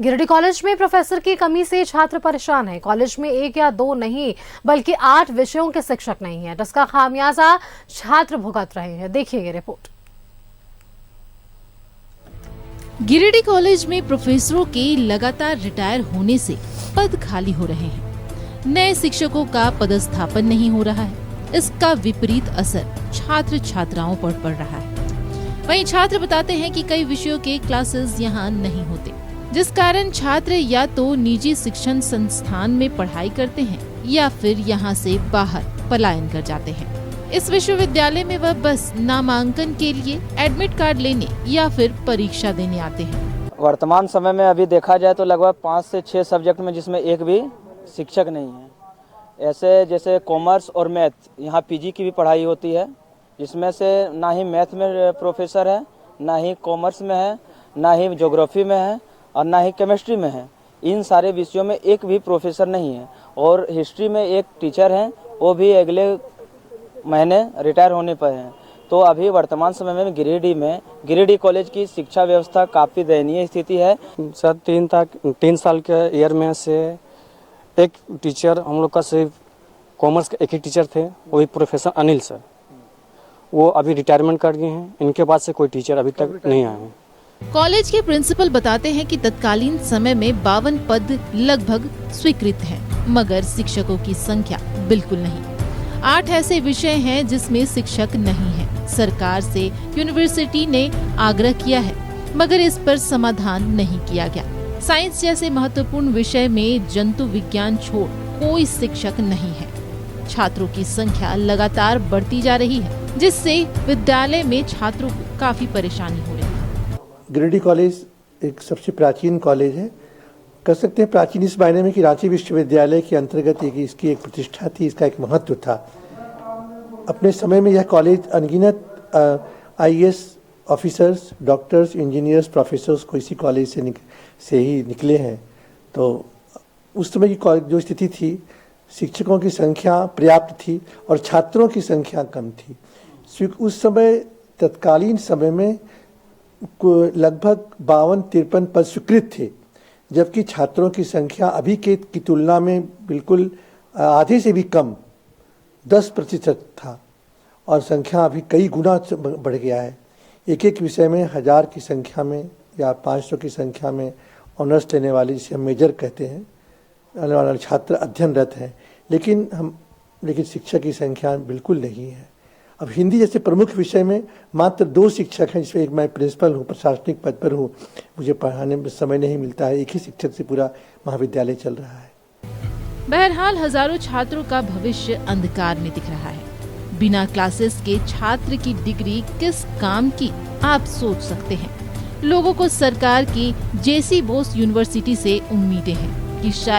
Giridih college में professor की कमी से छात्र परेशान हैं। कॉलेज में 1 या 2 नहीं बल्कि 8 विषयों के शिक्षक नहीं हैं, जिसका खामियाजा छात्र भुगत रहे हैं। देखिए ये रिपोर्ट। गिरिडीह कॉलेज में प्रोफेसरों के लगातार रिटायर होने से पद खाली हो रहे हैं। नए शिक्षकों का पदस्थापन नहीं हो रहा है। इसका विपरीत असर छात्र छात्राओं पर पड़ रहा है। वहीं छात्र बताते हैं कि कई विषयों के क्लासेस यहाँ नहीं होते, जिस कारण छात्र या तो निजी शिक्षण संस्थान में पढ़ाई करते हैं या फिर यहाँ से बाहर पलायन कर जाते हैं। इस विश्वविद्यालय में वह बस नामांकन के लिए एडमिट कार्ड लेने या फिर परीक्षा देने आते हैं। वर्तमान समय में अभी देखा जाए तो लगभग 5 से 6 सब्जेक्ट में जिसमें एक भी शिक्षक नहीं है। ऐसे जैसे कॉमर्स और मैथ, यहाँ पीजी की भी पढ़ाई होती है, जिसमें से ना ही मैथ में प्रोफेसर है, ना ही कॉमर्स में है, ना ही ज्योग्राफी में है और ना ही केमिस्ट्री में है। इन सारे विषयों में एक भी प्रोफेसर नहीं है। और हिस्ट्री में एक टीचर हैं, वो भी अगले महीने रिटायर होने पर हैं। तो अभी वर्तमान समय में गिरिडीह कॉलेज की शिक्षा व्यवस्था काफ़ी दयनीय स्थिति है। सर 3 साल के ईयर में से एक टीचर हम लोग का सिर्फ कॉमर्स के एक ही टीचर थे, वही प्रोफेसर अनिल सर, वो अभी रिटायरमेंट कर गए हैं। इनके बाद से कोई टीचर अभी तक नहीं आए हैं। कॉलेज के प्रिंसिपल बताते हैं कि तत्कालीन समय में 52 पद लगभग स्वीकृत हैं, मगर शिक्षकों की संख्या बिल्कुल नहीं। 8 ऐसे विषय हैं जिसमें शिक्षक नहीं है। सरकार से यूनिवर्सिटी ने आग्रह किया है, मगर इस पर समाधान नहीं किया गया। साइंस जैसे महत्वपूर्ण विषय में जंतु विज्ञान छोड़ कोई शिक्षक नहीं है। छात्रों की संख्या लगातार बढ़ती जा रही है, जिससे विद्यालय में छात्रों को काफी परेशानी हो रही है। गिरिडीह कॉलेज एक सबसे प्राचीन कॉलेज है। कह सकते हैं प्राचीन इस मायने में कि रांची विश्वविद्यालय के अंतर्गत इसकी एक प्रतिष्ठा थी, इसका एक महत्व था। अपने समय में यह कॉलेज अनगिनत IAS officers, doctors, engineers, professors को इसी कॉलेज से ही निकले हैं। तो उस समय की जो स्थिति थी, शिक्षकों की संख्या पर्याप्त थी और छात्रों की संख्या कम थी। उस समय तत्कालीन समय में लगभग 52-53 पद स्वीकृत थे, जबकि छात्रों की संख्या अभी की तुलना में बिल्कुल आधे से भी कम 10% था और संख्या अभी कई गुना बढ़ गया है। एक विषय में 1000 की संख्या में या 500 की संख्या में ऑनर्स लेने वाले, जिसे हम मेजर कहते हैं, छात्र अध्ययनरत हैं, लेकिन शिक्षक की संख्या बिल्कुल नहीं है। अब हिंदी जैसे प्रमुख विषय में मात्र 2 शिक्षक हैं, जिसमें एक मैं प्रिंसिपल हूँ, प्रशासनिक पद पर हूँ, मुझे पढ़ाने में समय नहीं मिलता है। एक ही शिक्षक से पूरा महाविद्यालय चल रहा है। बहरहाल हजारों छात्रों का भविष्य अंधकार में दिख रहा है। बिना क्लासेस के छात्र की डिग्री किस काम की, आप सोच सकते हैं। लोगों को सरकार की JC बोस यूनिवर्सिटी से उम्मीदें हैं कि शायद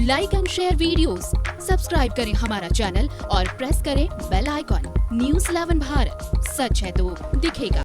like and share videos, subscribe करें हमारा चैनल और प्रेस करें बेल आइकॉन। News 11 भारत, सच है तो दिखेगा।